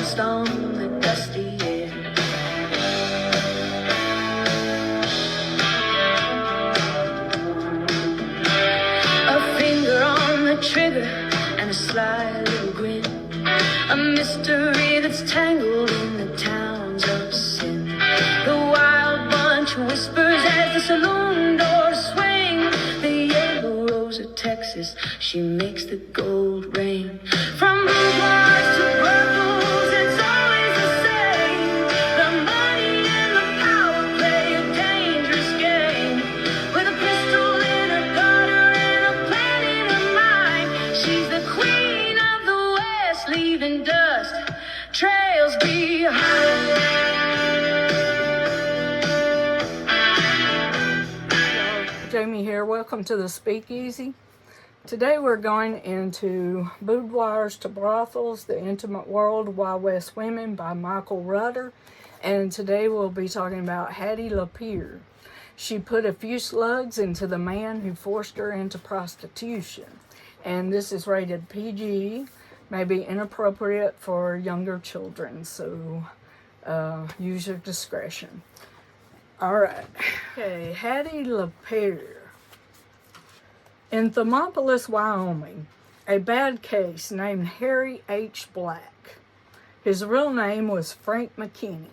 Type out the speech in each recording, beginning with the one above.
danced on the dusty air. A finger on the trigger and a sly little grin. A mystery that's tangled in the towns of sin. The wild bunch whispers as the saloon doors swing. The yellow rose of Texas, she makes the gold rain. From Boudoirs to Brothels, it's always the same. The money and the power play a dangerous game. With a pistol in her gutter and a plan in her mind. She's the queen of the West, leaving dust trails behind. Jamie here. Welcome to the Speakeasy. Today we're going into Boudoirs to Brothels, The Intimate World of Wild West Women by Michael Rutter. And today we'll be talking about Hattie Lapierre. She put a few slugs into the man who forced her into prostitution. And this is rated PG, maybe inappropriate for younger children, so use your discretion. Alright, okay, Hattie Lapierre. In Thermopolis, Wyoming, a bad case named Harry H. Black, his real name was Frank McKinney,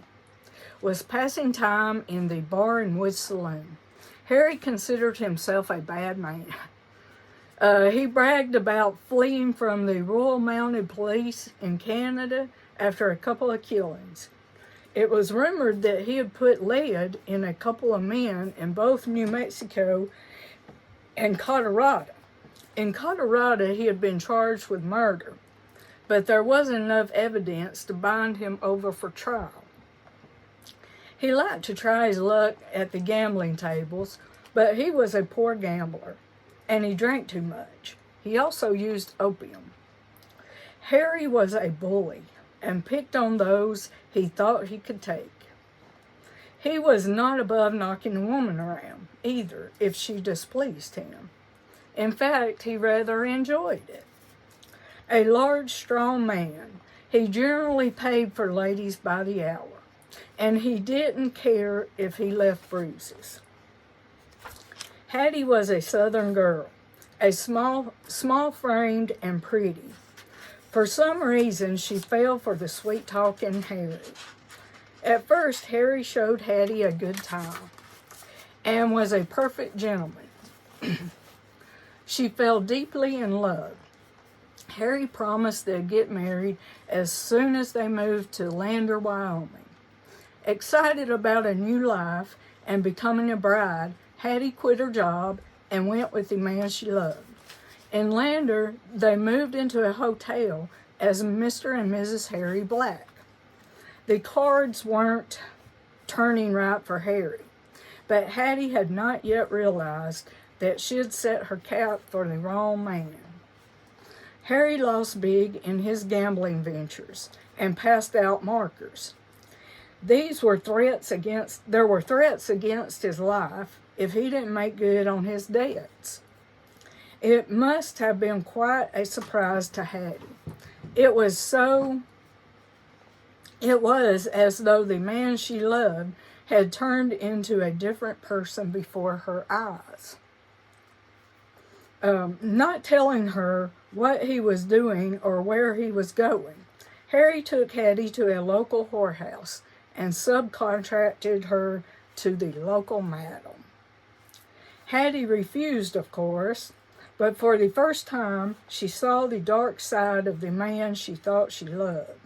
was passing time in the Bar and Wood Saloon. Harry considered himself a bad man. He bragged about fleeing from the Royal Mounted Police in Canada after a couple of killings. It was rumored that he had put lead in a couple of men in both New Mexico and Colorado. In Colorado, he had been charged with murder, but there wasn't enough evidence to bind him over for trial. He liked to try his luck at the gambling tables, but he was a poor gambler, and he drank too much. He also used opium. Harry was a bully and picked on those he thought he could take. He was not above knocking a woman around, either, if she displeased him. In fact, he rather enjoyed it. A large, strong man, he generally paid for ladies by the hour, and he didn't care if he left bruises. Hattie was a southern girl, a small-framed and pretty. For some reason, she fell for the sweet-talking Harry. At first, Harry showed Hattie a good time and was a perfect gentleman. She fell deeply in love. Harry promised they'd get married as soon as they moved to Lander, Wyoming. Excited about a new life and becoming a bride, Hattie quit her job and went with the man she loved. In Lander, they moved into a hotel as Mr. and Mrs. Harry Black. The cards weren't turning right for Harry, but Hattie had not yet realized that she had set her cap for the wrong man. Harry lost big in his gambling ventures and passed out markers. There were threats against his life if he didn't make good on his debts. It must have been quite a surprise to Hattie. It was as though the man she loved had turned into a different person before her eyes. Not telling her what he was doing or where he was going, Harry took Hattie to a local whorehouse and subcontracted her to the local madam. Hattie refused, of course, but for the first time, she saw the dark side of the man she thought she loved,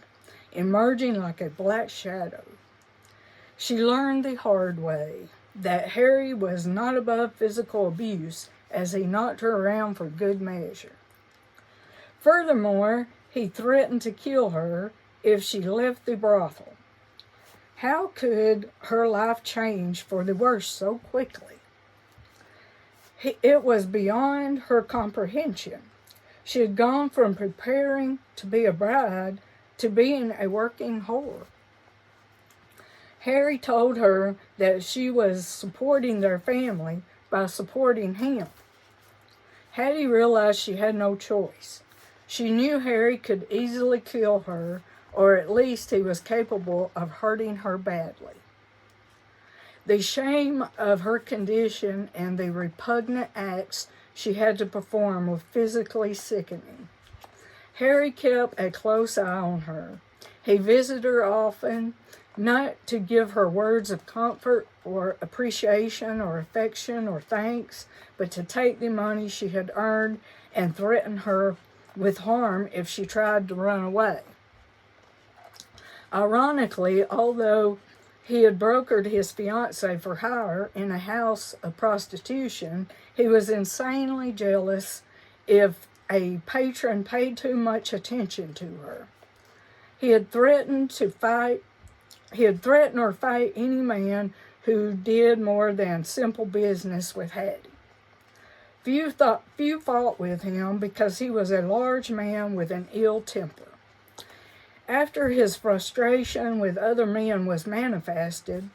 emerging like a black shadow. She learned the hard way that Harry was not above physical abuse as he knocked her around for good measure. Furthermore, he threatened to kill her if she left the brothel. How could her life change for the worse so quickly? It was beyond her comprehension. She had gone from preparing to be a bride to being a working whore. Harry told her that she was supporting their family by supporting him. Hattie realized she had no choice. She knew Harry could easily kill her or at least he was capable of hurting her badly. The shame of her condition and the repugnant acts she had to perform were physically sickening. Harry kept a close eye on her. He visited her often, not to give her words of comfort or appreciation or affection or thanks, but to take the money she had earned and threaten her with harm if she tried to run away. Ironically, although he had brokered his fiancée for hire in a house of prostitution, he was insanely jealous if a patron paid too much attention to her. He had threatened or fight any man who did more than simple business with Hattie. Few fought with him because he was a large man with an ill temper. After his frustration with other men was manifested,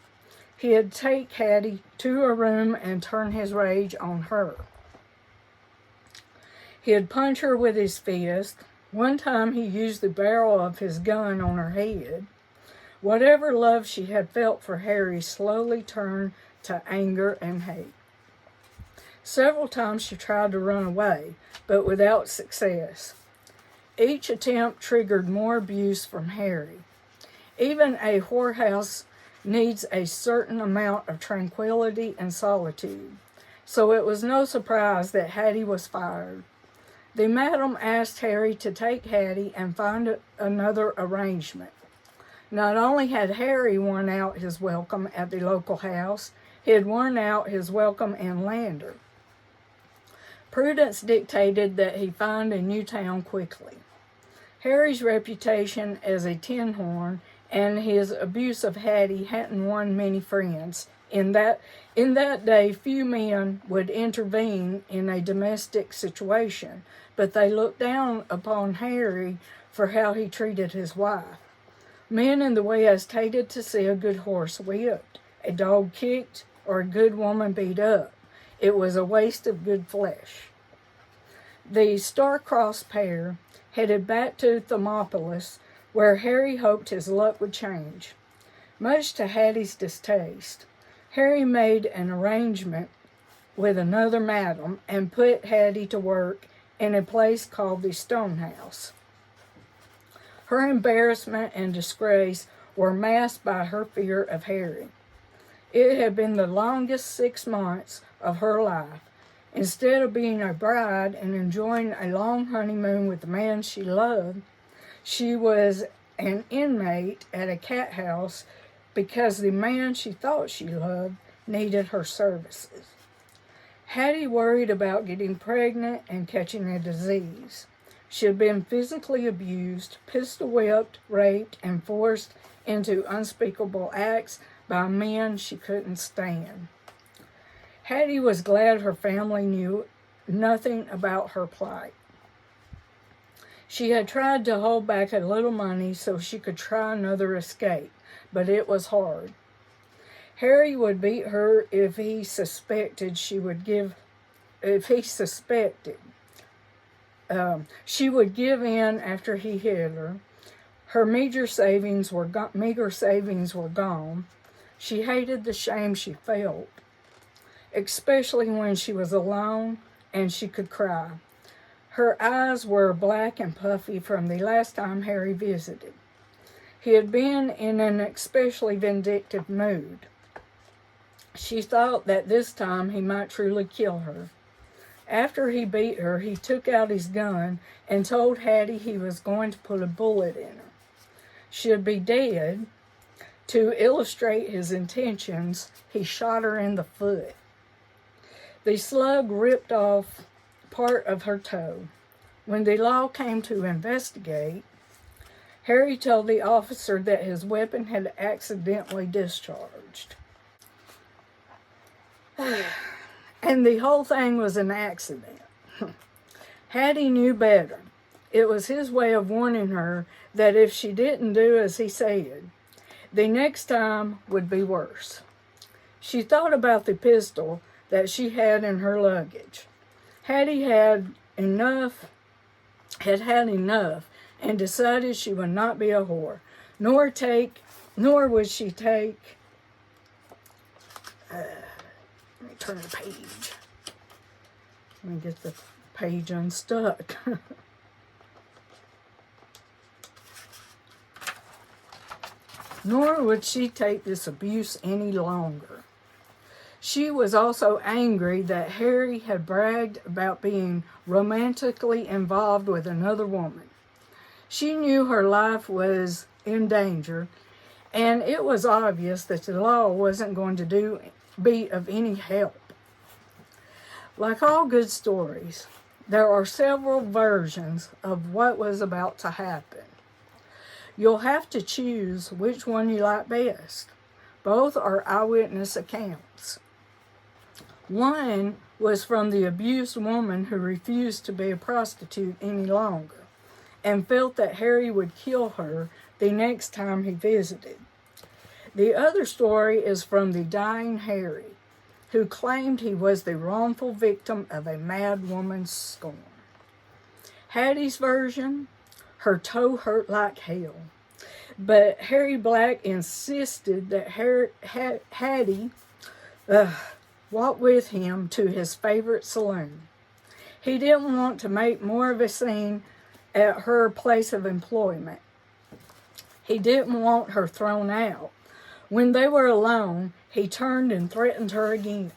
he'd take Hattie to a room and turn his rage on her. He'd punch her with his fist. One time he used the barrel of his gun on her head. Whatever love she had felt for Harry slowly turned to anger and hate. Several times she tried to run away, but without success. Each attempt triggered more abuse from Harry. Even a whorehouse needs a certain amount of tranquility and solitude, so it was no surprise that Hattie was fired. The madam asked Harry to take Hattie and find another arrangement. Not only had Harry worn out his welcome at the local house, he had worn out his welcome in Lander. Prudence dictated that he find a new town quickly. Harry's reputation as a tin horn and his abuse of Hattie hadn't won many friends. In that day, few men would intervene in a domestic situation, but they looked down upon Harry for how he treated his wife. Men in the West hated to see a good horse whipped, a dog kicked, or a good woman beat up. It was a waste of good flesh. The star-crossed pair headed back to Thermopolis, where Harry hoped his luck would change. Much to Hattie's distaste, Harry made an arrangement with another madam and put Hattie to work in a place called the Stone House. Her embarrassment and disgrace were masked by her fear of Harry. It had been the longest 6 months of her life. Instead of being a bride and enjoying a long honeymoon with the man she loved, she was an inmate at a cat house because the man she thought she loved needed her services. Hattie worried about getting pregnant and catching a disease. She had been physically abused, pistol whipped, raped, and forced into unspeakable acts by men she couldn't stand. Hattie was glad her family knew nothing about her plight. She had tried to hold back a little money so she could try another escape, but it was hard. Harry would beat her if he suspected she would give in after he hit her. Her meager savings were gone. She hated the shame she felt, especially when she was alone and she could cry. Her eyes were black and puffy from the last time Harry visited. He had been in an especially vindictive mood. She thought that this time he might truly kill her. After he beat her, he took out his gun and told Hattie he was going to put a bullet in her. She'd be dead. To illustrate his intentions, he shot her in the foot. The slug ripped off part of her toe. When the law came to investigate, Harry told the officer that his weapon had accidentally discharged. And the whole thing was an accident. Hattie knew better. It was his way of warning her that if she didn't do as he said, the next time would be worse. She thought about the pistol that she had in her luggage. Hattie had had enough, and decided she would not be a whore, nor would she take, let me turn the page. Let me get the page unstuck. Nor would she take this abuse any longer. She was also angry that Harry had bragged about being romantically involved with another woman. She knew her life was in danger, and it was obvious that the law wasn't going to be of any help. Like all good stories, there are several versions of what was about to happen. You'll have to choose which one you like best. Both are eyewitness accounts. One was from the abused woman who refused to be a prostitute any longer and felt that Harry would kill her the next time he visited. The other story is from the dying Harry, who claimed he was the wrongful victim of a mad woman's scorn. Hattie's version: her toe hurt like hell, but Harry Black insisted that Hattie walked with him to his favorite saloon. He didn't want to make more of a scene at her place of employment. He didn't want her thrown out. When they were alone, he turned and threatened her again,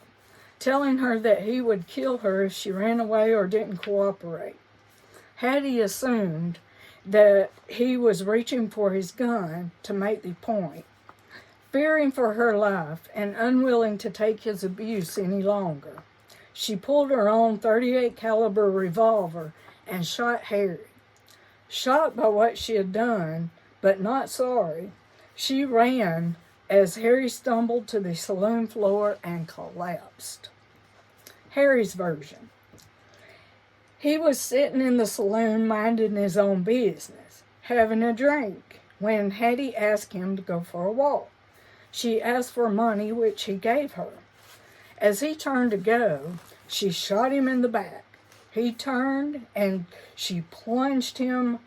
telling her that he would kill her if she ran away or didn't cooperate. Hattie assumed that he was reaching for his gun to make the point. Fearing for her life and unwilling to take his abuse any longer, she pulled her own .38 caliber revolver and shot Harry. Shocked by what she had done, but not sorry, she ran as Harry stumbled to the saloon floor and collapsed. Harry's version: he was sitting in the saloon minding his own business, having a drink, when Hattie asked him to go for a walk. She asked for money, which he gave her. As he turned to go, she shot him in the back. He turned and she plugged him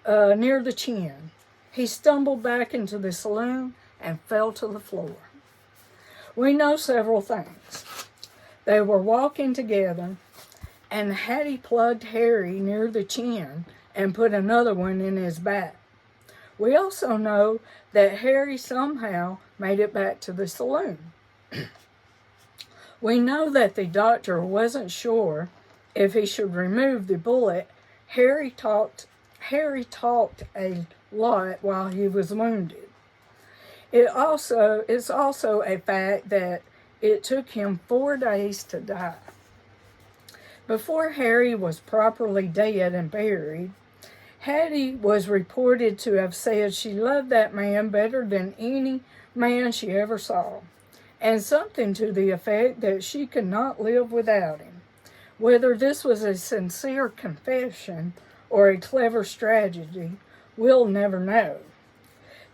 near the chin. He stumbled back into the saloon and fell to the floor. We know several things. They were walking together, and Hattie plugged Harry near the chin and put another one in his back. We also know that Harry somehow made it back to the saloon. We know that the doctor wasn't sure if he should remove the bullet. Harry talked a lot while he was wounded. It's also a fact that it took him 4 days to die. Before Harry was properly dead and buried, Hattie was reported to have said she loved that man better than any man she ever saw, and something to the effect that she could not live without him. Whether this was a sincere confession or a clever strategy, we'll never know.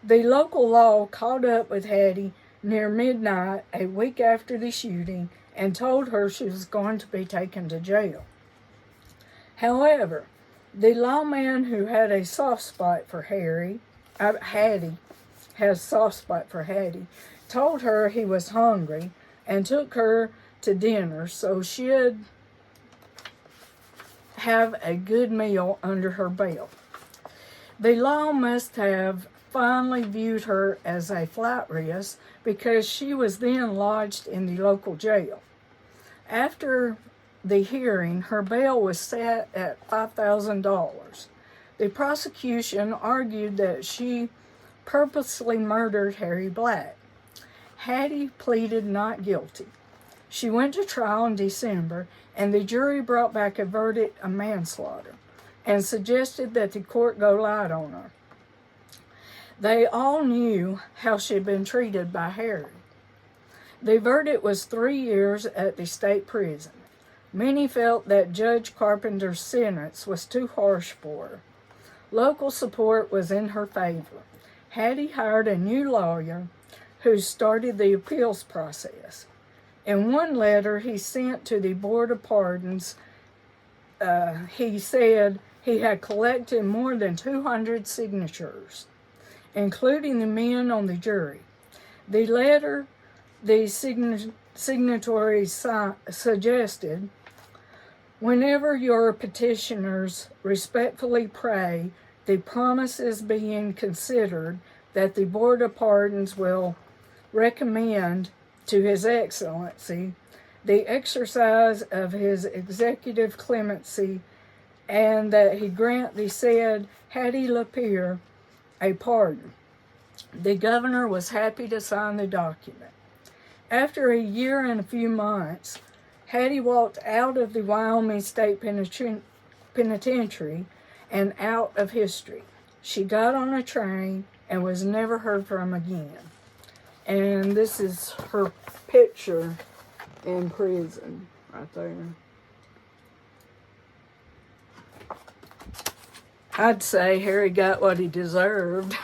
The local law caught up with Hattie near midnight a week after the shooting and told her she was going to be taken to jail. However, the lawman who had a soft spot for Hattie has a soft spot for Hattie, told her he was hungry and took her to dinner so she'd have a good meal under her belt. The law must have finally viewed her as a flight risk because she was then lodged in the local jail. After the hearing, her bail was set at $5,000. The prosecution argued that she purposely murdered Harry Black. Hattie pleaded not guilty. She went to trial in December, and the jury brought back a verdict of manslaughter and suggested that the court go light on her. They all knew how she had been treated by Harry. The verdict was 3 years at the state prison. Many felt that Judge Carpenter's sentence was too harsh for her. Local support was in her favor. Hattie hired a new lawyer who started the appeals process. In one letter he sent to the Board of Pardons, he said, he had collected more than 200 signatures, including the men on the jury. The letter the signatories suggested: whenever your petitioners respectfully pray, the promises being considered, that the Board of Pardons will recommend to His Excellency the exercise of his executive clemency, and that he grant the said Hattie Lapierre a pardon. The governor was happy to sign the document. After a year and a few months, Hattie walked out of the Wyoming State Penitentiary and out of history. She got on a train and was never heard from again. And this is her picture in prison right there. I'd say Harry got what he deserved.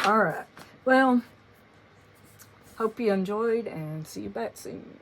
All right. Well, hope you enjoyed, and see you back soon.